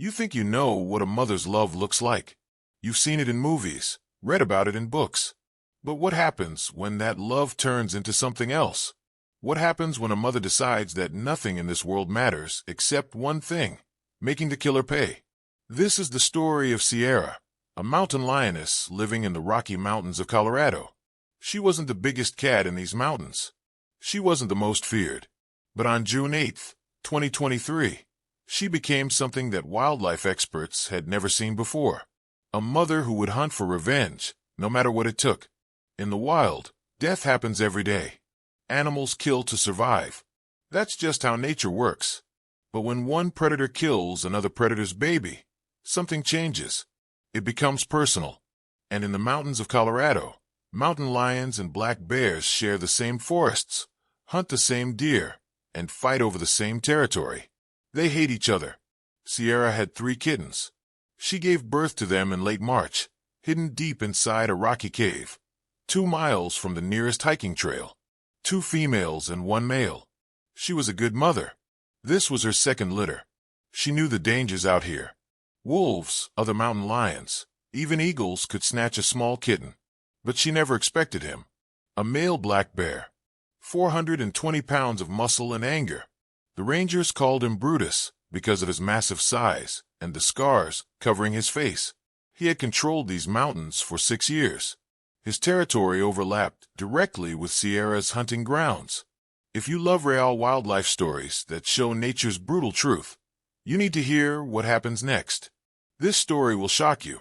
You think you know what a mother's love looks like. You've seen it in movies, read about it in books. But what happens when that love turns into something else? What happens when a mother decides that nothing in this world matters except one thing, making the killer pay? This is the story of Sierra, a mountain lioness living in the Rocky Mountains of Colorado. She wasn't the biggest cat in these mountains. She wasn't the most feared. But on June 8, 2023, she became something that wildlife experts had never seen before. A mother who would hunt for revenge, no matter what it took. In the wild, death happens every day. Animals kill to survive. That's just how nature works. But when one predator kills another predator's baby, something changes. It becomes personal. And in the mountains of Colorado, mountain lions and black bears share the same forests, hunt the same deer, and fight over the same territory. They hate each other. Sierra had 3 kittens. She gave birth to them in late March, hidden deep inside a rocky cave, 2 miles from the nearest hiking trail. 2 females and 1 male. She was a good mother. This was her second litter. She knew the dangers out here. Wolves, other mountain lions, even eagles could snatch a small kitten. But she never expected him. A male black bear. 420 pounds of muscle and anger. The rangers called him Brutus because of his massive size and the scars covering his face. He had controlled these mountains for 6 years. His territory overlapped directly with Sierra's hunting grounds. If you love real wildlife stories that show nature's brutal truth, you need to hear what happens next. This story will shock you.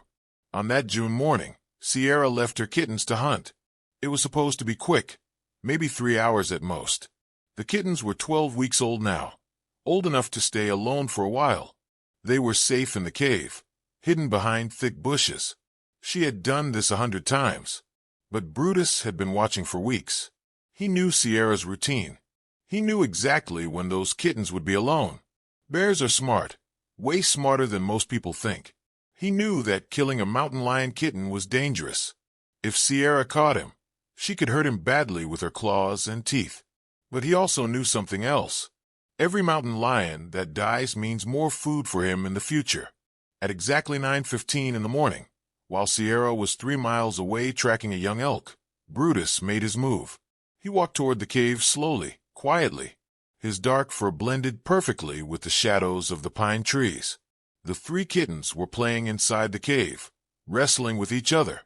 On that June morning, Sierra left her kittens to hunt. It was supposed to be quick, maybe 3 hours at most. The kittens were 12 weeks old now, old enough to stay alone for a while. They were safe in the cave, hidden behind thick bushes. She had done this 100 times. But Brutus had been watching for weeks. He knew Sierra's routine. He knew exactly when those kittens would be alone. Bears are smart, way smarter than most people think. He knew that killing a mountain lion kitten was dangerous. If Sierra caught him, she could hurt him badly with her claws and teeth. But he also knew something else. Every mountain lion that dies means more food for him in the future. At exactly 9:15 in the morning, while Sierra was 3 miles away tracking a young elk, Brutus made his move. He walked toward the cave slowly, quietly. His dark fur blended perfectly with the shadows of the pine trees. The 3 kittens were playing inside the cave, wrestling with each other,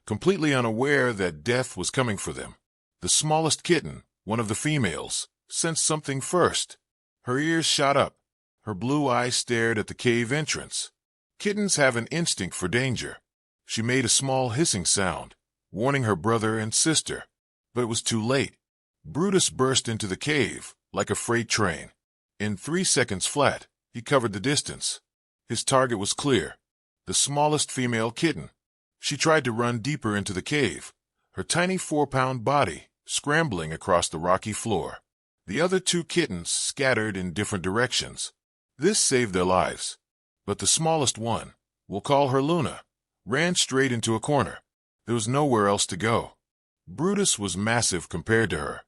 completely unaware that death was coming for them. The smallest kitten, one of the females, sensed something first. Her ears shot up. Her blue eyes stared at the cave entrance. Kittens have an instinct for danger. She made a small hissing sound, warning her brother and sister. But it was too late. Brutus burst into the cave like a freight train. In 3 seconds flat, he covered the distance. His target was clear, the smallest female kitten. She tried to run deeper into the cave, her tiny 4-pound body scrambling across the rocky floor. The other 2 kittens scattered in different directions. This saved their lives. But the smallest one, we'll call her Luna, ran straight into a corner. There was nowhere else to go. Brutus was massive compared to her.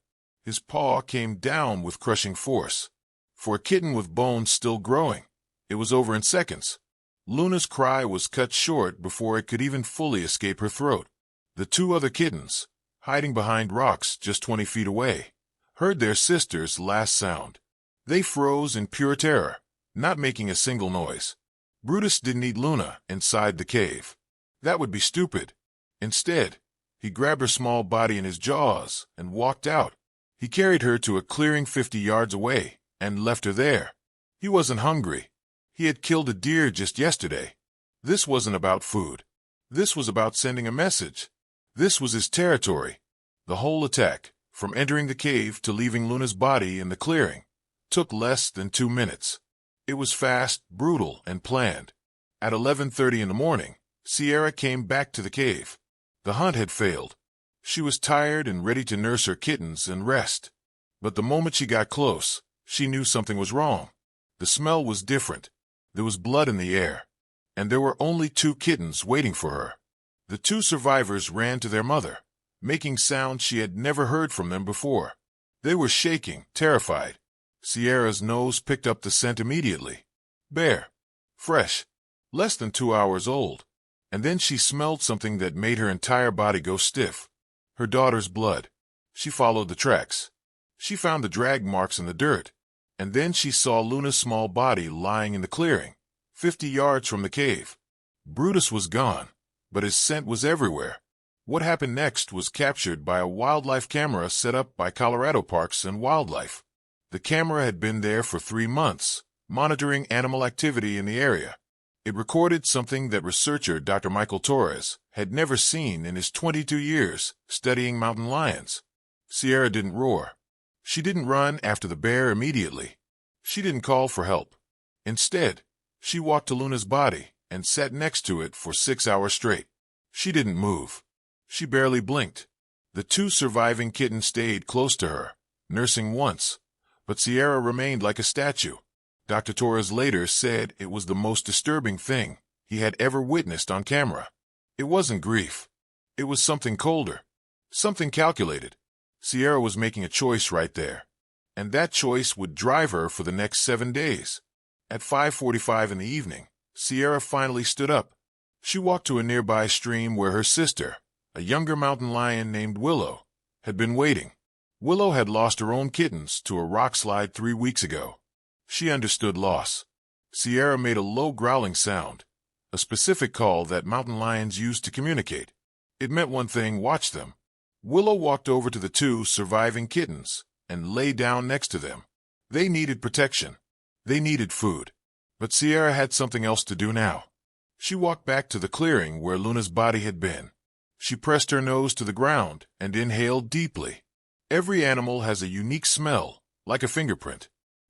His paw came down with crushing force. For a kitten with bones still growing, it was over in seconds. Luna's cry was cut short before it could even fully escape her throat. The 2 other kittens, hiding behind rocks just 20 feet away, heard their sister's last sound. They froze in pure terror, not making a single noise. Brutus didn't eat Luna inside the cave. That would be stupid. Instead, he grabbed her small body in his jaws and walked out. He carried her to a clearing 50 yards away and left her there. He wasn't hungry. He had killed a deer just yesterday. This wasn't about food. This was about sending a message. This was his territory. The whole attack, from entering the cave to leaving Luna's body in the clearing, took less than 2 minutes. It was fast, brutal, and planned. At 11:30 in the morning, Sierra came back to the cave. The hunt had failed. She was tired and ready to nurse her kittens and rest. But the moment she got close, she knew something was wrong. The smell was different. There was blood in the air. And there were only 2 kittens waiting for her. The 2 survivors ran to their mother, making sounds she had never heard from them before. They were shaking, terrified. Sierra's nose picked up the scent immediately. Bear. fresh, less than 2 hours old. And then she smelled something that made her entire body go stiff. Her daughter's blood. She followed the tracks. She found the drag marks in the dirt. And then she saw Luna's small body lying in the clearing, 50 yards from the cave. Brutus was gone, but his scent was everywhere. What happened next was captured by a wildlife camera set up by Colorado Parks and Wildlife. The camera had been there for 3 months, monitoring animal activity in the area. It recorded something that researcher Dr. Michael Torres had never seen in his 22 years studying mountain lions. Sierra didn't roar. She didn't run after the bear immediately. She didn't call for help. Instead, she walked to Luna's body and sat next to it for 6 hours straight. She didn't move. She barely blinked. The 2 surviving kittens stayed close to her, nursing once, but Sierra remained like a statue. Dr. Torres later said it was the most disturbing thing he had ever witnessed on camera. It wasn't grief. It was something colder, something calculated. Sierra was making a choice right there, and that choice would drive her for the next 7 days. At 5:45 in the evening, Sierra finally stood up. She walked to a nearby stream where her sister, a younger mountain lion named Willow, had been waiting. Willow had lost her own kittens to a rock slide 3 weeks ago. She understood loss. Sierra made a low growling sound, a specific call that mountain lions use to communicate. It meant one thing: watch them. Willow walked over to the 2 surviving kittens and lay down next to them. They needed protection. They needed food. But Sierra had something else to do now. She walked back to the clearing where Luna's body had been. She pressed her nose to the ground and inhaled deeply. Every animal has a unique smell, like a fingerprint.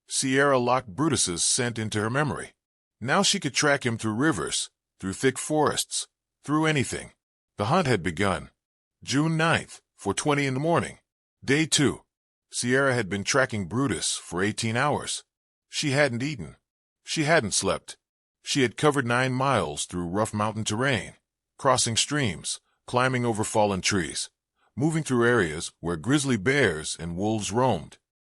Sierra locked Brutus's scent into her memory. Now she could track him through rivers, through thick forests, through anything. The hunt had begun. June 9th, 4:20 in the morning. Day 2. Sierra had been tracking Brutus for 18 hours. She hadn't eaten. She hadn't slept. She had covered 9 miles through rough mountain terrain, crossing streams, climbing over fallen trees, moving through areas where grizzly bears and wolves roamed.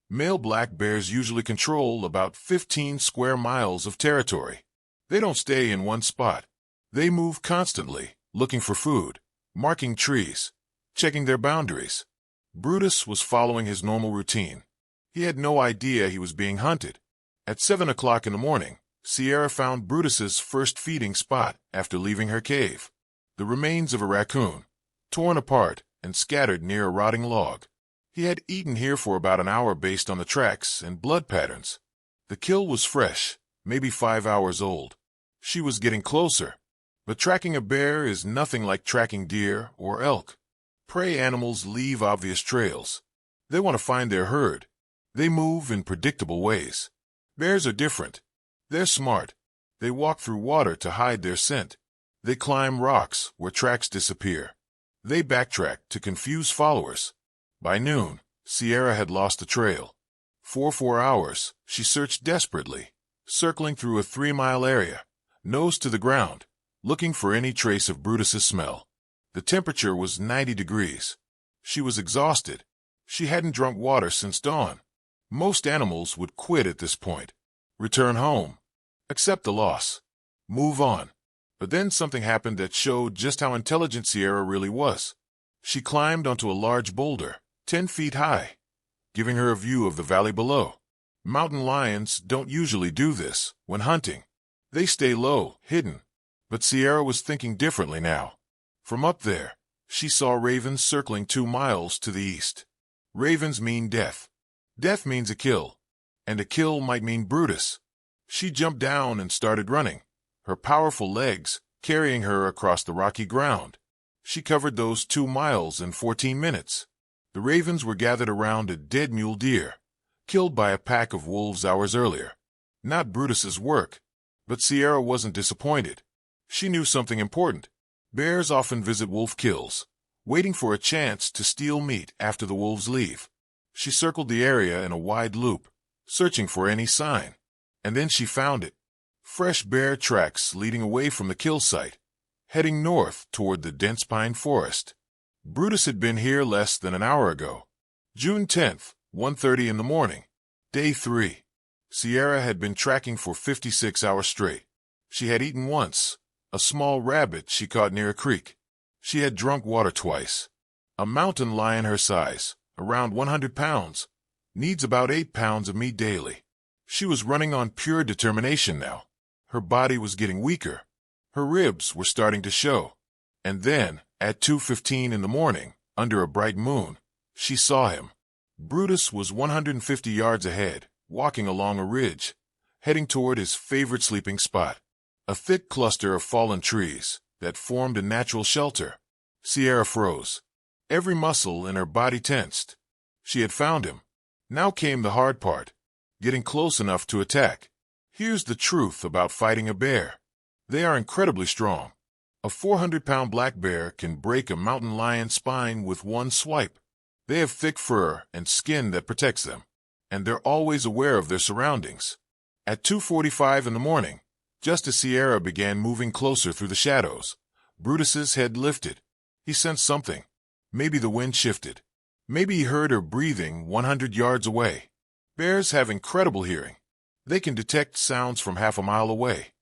Male black bears usually control about 15 square miles of territory. They don't stay in one spot. They move constantly, looking for food, marking trees, checking their boundaries. Brutus was following his normal routine. He had no idea he was being hunted. At 7 o'clock in the morning, Sierra found Brutus's first feeding spot after leaving her cave. The remains of a raccoon, torn apart and scattered near a rotting log. He had eaten here for about an hour based on the tracks and blood patterns. The kill was fresh, maybe 5 hours old. She was getting closer. But tracking a bear is nothing like tracking deer or elk. Prey animals leave obvious trails. They want to find their herd. They move in predictable ways. Bears are different. They're smart. They walk through water to hide their scent. They climb rocks where tracks disappear. They backtrack to confuse followers. By noon, Sierra had lost the trail. For 4 hours, she searched desperately, circling through a 3-mile area, nose to the ground, looking for any trace of Brutus's smell. The temperature was 90 degrees. She was exhausted. She hadn't drunk water since dawn. Most animals would quit at this point. Return home. Accept the loss. Move on. But then something happened that showed just how intelligent Sierra really was. She climbed onto a large boulder, 10 feet high, giving her a view of the valley below. Mountain lions don't usually do this when hunting. They stay low, hidden. But Sierra was thinking differently now. From up there, she saw ravens circling 2 miles to the east. Ravens mean death. Death means a kill. And a kill might mean Brutus. She jumped down and started running, her powerful legs carrying her across the rocky ground. She covered those 2 miles in 14 minutes. The ravens were gathered around a dead mule deer, killed by a pack of wolves hours earlier. Not Brutus's work. But Sierra wasn't disappointed. She knew something important. Bears often visit wolf kills, waiting for a chance to steal meat after the wolves leave. She circled the area in a wide loop, searching for any sign. And then she found it. Fresh bear tracks leading away from the kill site, heading north toward the dense pine forest. Brutus had been here less than an hour ago. June 10th, 1:30 in the morning. Day 3. Sierra had been tracking for 56 hours straight. She had eaten once, a small rabbit she caught near a creek. She had drunk water twice. A mountain lion her size, around 100 pounds, needs about 8 pounds of meat daily. She was running on pure determination now. Her body was getting weaker. Her ribs were starting to show. And then, at 2:15 in the morning, under a bright moon, she saw him. Brutus was 150 yards ahead, walking along a ridge, heading toward his favorite sleeping spot, a thick cluster of fallen trees that formed a natural shelter. Sierra froze. Every muscle in her body tensed. She had found him. Now came the hard part, getting close enough to attack. Here's the truth about fighting a bear. They are incredibly strong. A 400-pound black bear can break a mountain lion's spine with one swipe. They have thick fur and skin that protects them, and they're always aware of their surroundings. At 2:45 in the morning, just as Sierra began moving closer through the shadows, Brutus's head lifted. He sensed something. Maybe the wind shifted. Maybe he heard her breathing 100 yards away. Bears have incredible hearing. They can detect sounds from half a mile away.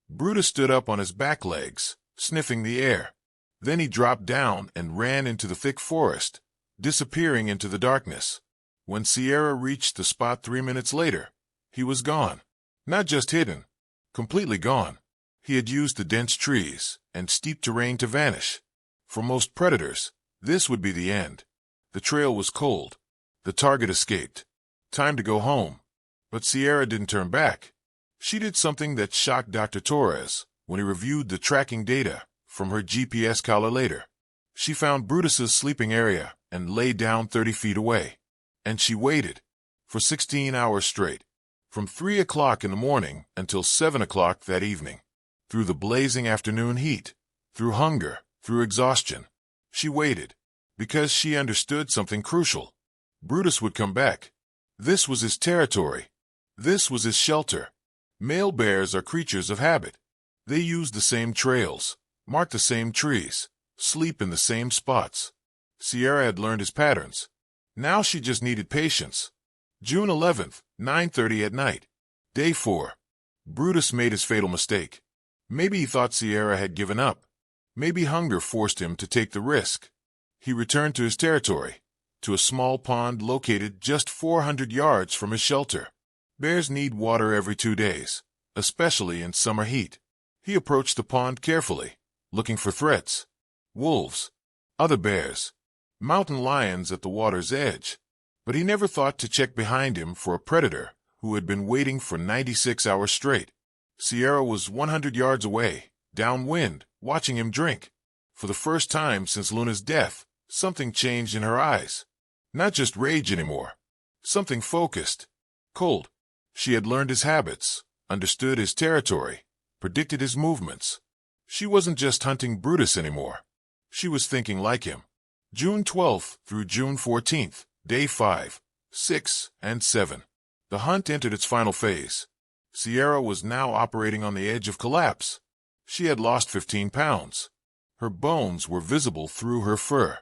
Brutus stood up on his back legs, sniffing the air. Then he dropped down and ran into the thick forest, disappearing into the darkness. When Sierra reached the spot 3 minutes later, he was gone. Not just hidden, completely gone. He had used the dense trees and steep terrain to vanish. For most predators, this would be the end. The trail was cold. The target escaped. Time to go home. But Sierra didn't turn back. She did something that shocked Dr. Torres when he reviewed the tracking data from her GPS collar later. She found Brutus's sleeping area and lay down 30 feet away. And she waited for 16 hours straight, from 3 o'clock in the morning until 7 o'clock that evening. Through the blazing afternoon heat, through hunger, through exhaustion, she waited, because she understood something crucial. Brutus would come back. This was his territory. This was his shelter. Male bears are creatures of habit. They use the same trails, mark the same trees, sleep in the same spots. Sierra had learned his patterns. Now she just needed patience. June 11th, 9:30 at night. Day 4. Brutus made his fatal mistake. Maybe he thought Sierra had given up. Maybe hunger forced him to take the risk. He returned to his territory, to a small pond located just 400 yards from his shelter. Bears need water every 2 days, especially in summer heat. He approached the pond carefully, looking for threats. Wolves, other bears, mountain lions at the water's edge. But he never thought to check behind him for a predator who had been waiting for 96 hours straight. Sierra was 100 yards away, downwind, watching him drink. For the first time since Luna's death, something changed in her eyes. Not just rage anymore. Something focused, cold. She had learned his habits, understood his territory, predicted his movements. She wasn't just hunting Brutus anymore. She was thinking like him. June 12th through June 14th, Day 5, 6, and 7. The hunt entered its final phase. Sierra was now operating on the edge of collapse. She had lost 15 pounds. Her bones were visible through her fur.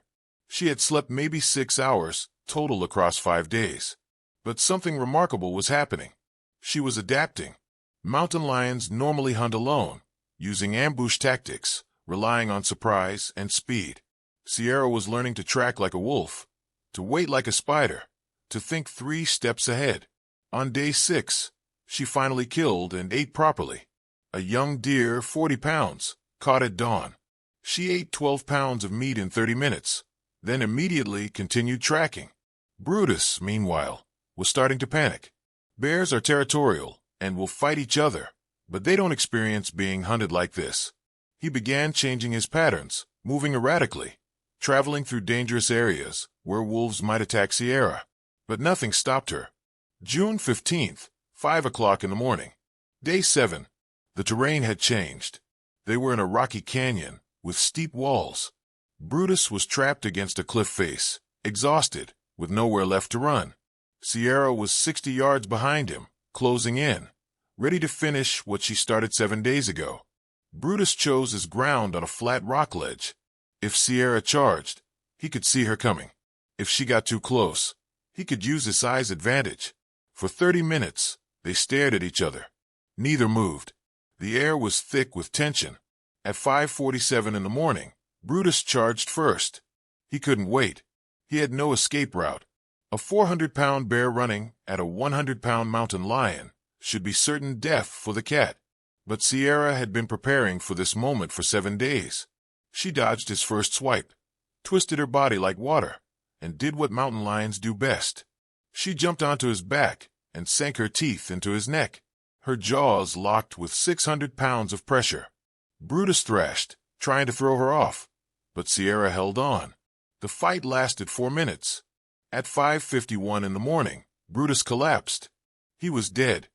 She had slept maybe 6 hours total across 5 days. But something remarkable was happening. She was adapting. Mountain lions normally hunt alone, using ambush tactics, relying on surprise and speed. Sierra was learning to track like a wolf, to wait like a spider, to think 3 steps ahead. On day 6, she finally killed and ate properly. A young deer, 40 pounds, caught at dawn. She ate 12 pounds of meat in 30 minutes, then immediately continued tracking. Brutus, meanwhile, was starting to panic. Bears are territorial and will fight each other, but they don't experience being hunted like this. He began changing his patterns, moving erratically, traveling through dangerous areas where wolves might attack Sierra. But nothing stopped her. June 15th, 5 o'clock in the morning. Day 7. The terrain had changed. They were in a rocky canyon with steep walls. Brutus was trapped against a cliff face, exhausted, with nowhere left to run. Sierra was 60 yards behind him, closing in, ready to finish what she started 7 days ago. Brutus chose his ground on a flat rock ledge. If Sierra charged, he could see her coming. If she got too close, he could use his size advantage. For 30 minutes, they stared at each other. Neither moved. The air was thick with tension. At 5:47 in the morning, Brutus charged first. He couldn't wait. He had no escape route. A 400-pound bear running at a 100-pound mountain lion should be certain death for the cat. But Sierra had been preparing for this moment for 7 days. She dodged his first swipe, twisted her body like water, and did what mountain lions do best. She jumped onto his back and sank her teeth into his neck. Her jaws locked with 600 pounds of pressure. Brutus thrashed, trying to throw her off, but Sierra held on. The fight lasted 4 minutes. At 5:51 in the morning, Brutus collapsed. He was dead.